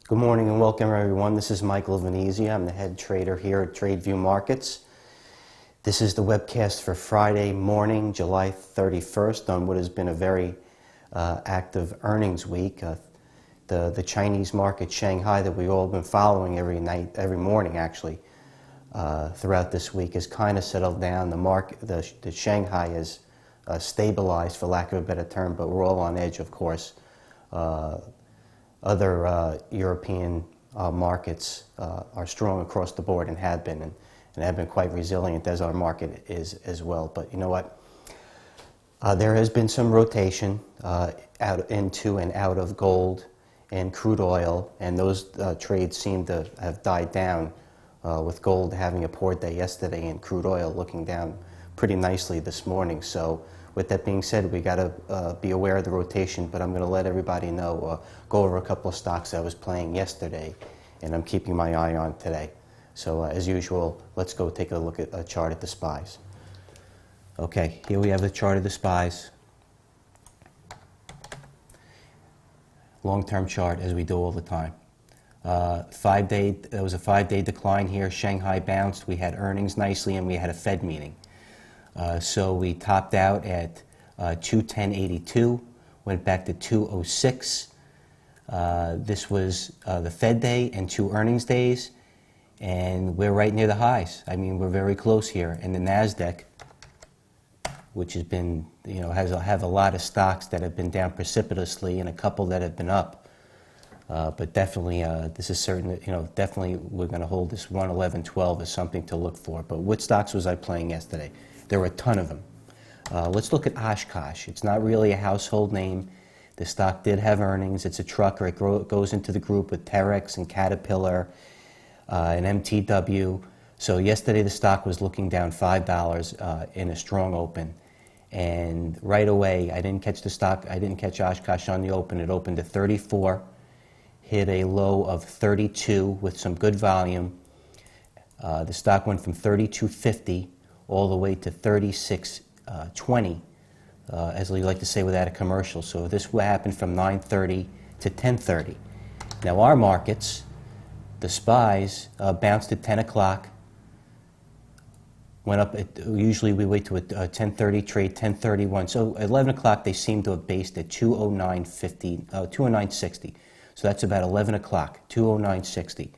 Good morning and welcome everyone. This is Michael Venezia. I'm the head trader here at Tradeview Markets. This is the webcast for Friday morning, July 31st, on what has been a very active earnings week. The Chinese market, Shanghai, that we've all been following every morning actually, throughout this week, has kind of settled down. The Shanghai is stabilized, for lack of a better term, but we're all on edge, of course. Other European markets are strong across the board and have been quite resilient, as our market is as well. But you know what? There has been some rotation out into and out of gold and crude oil, and those trades seem to have died down, with gold having a poor day yesterday and crude oil looking down pretty nicely this morning. So with that being said, we got to be aware of the rotation, but I'm going to let everybody know, go over a couple of stocks I was playing yesterday and I'm keeping my eye on today. So as usual, let's go take a look at a chart at the SPYs. Okay, here we have the chart of the SPYs. Long-term chart, as we do all the time. There was a 5-day decline here. Shanghai bounced. We had earnings nicely, and we had a Fed meeting. So we topped out at 210.82, went back to 206. This was the Fed day and 2 earnings days, and we're right near the highs. I mean, we're very close here. And the NASDAQ, which has been, have a lot of stocks that have been down precipitously and a couple that have been up. But definitely, this is certain that, definitely we're going to hold this 111.12 as something to look for. But what stocks was I playing yesterday? There were a ton of them. Let's look at Oshkosh. It's not really a household name. The stock did have earnings. It's a trucker. It goes into the group with Terex and Caterpillar and MTW. So yesterday the stock was looking down $5 in a strong open. And right away, I didn't catch the stock. I didn't catch Oshkosh on the open. It opened to 34, hit a low of 32 with some good volume. The stock went from 32.50 all the way to 36.20, as we like to say without a commercial. So this happened from 9:30 to 10:30. Now our markets, the SPYs, bounced at 10 o'clock, went up. Usually we wait to a 10:30 trade, 10:31. So at 11 o'clock they seem to have based at 209.60. So that's about 11 o'clock, 209.60.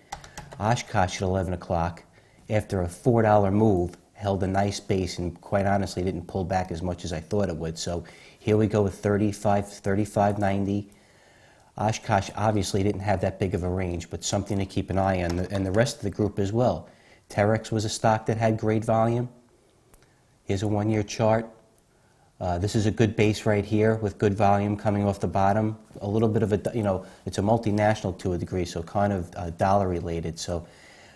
Oshkosh at 11 o'clock, after a $4 move, held a nice base and quite honestly didn't pull back as much as I thought it would. So here we go with 35.90. Oshkosh obviously didn't have that big of a range, but something to keep an eye on, and the rest of the group as well. Terex was a stock that had great volume. Here's a 1-year chart. This is a good base right here with good volume coming off the bottom. A little bit of a, it's a multinational to a degree, so kind of dollar related. So,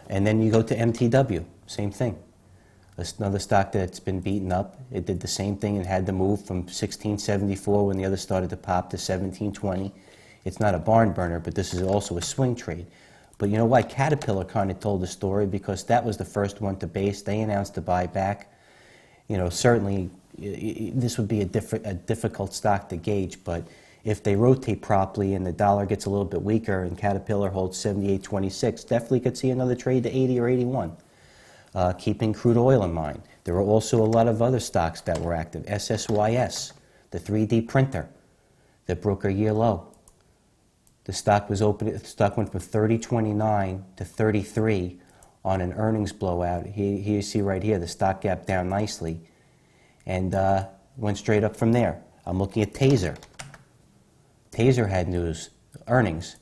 and then you go to MTW, same thing. Another stock that's been beaten up. It did the same thing and had to move from 16.74 when the other started to pop to 17.20. It's not a barn burner, but this is also a swing trade. But you know what? Caterpillar kind of told the story because that was the first one to base. They announced a buyback. Certainly this would be a difficult stock to gauge, but if they rotate properly and the dollar gets a little bit weaker and Caterpillar holds 78.26, definitely could see another trade to 80 or 81. Keeping crude oil in mind. There were also a lot of other stocks that were active. SSYS, the 3D printer that broke a year low. The stock was open. The stock went from 30.29 to 33 on an earnings blowout. Here you see right here the stock gap down nicely and went straight up from there. I'm looking at Taser. Taser had earnings,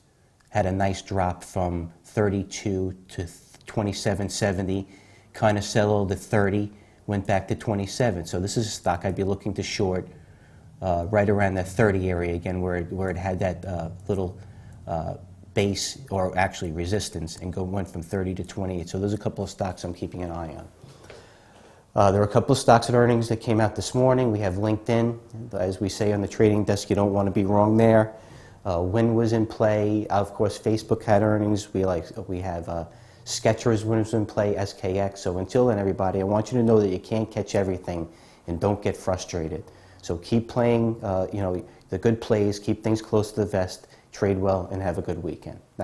had a nice drop from 32 to 27.70. Kind of settled at 30, went back to 27. So this is a stock I'd be looking to short right around that 30 area again, where it had that little base, or actually resistance, and went from 30 to 28. So there's a couple of stocks I'm keeping an eye on. There are a couple of stocks at earnings that came out this morning. We have LinkedIn. As we say on the trading desk, you don't want to be wrong there. Win was in play. Of course, Facebook had earnings. We have Skechers was in play, SKX. So until then, everybody, I want you to know that you can't catch everything and don't get frustrated. So keep playing, the good plays, keep things close to the vest, trade well, and have a good weekend.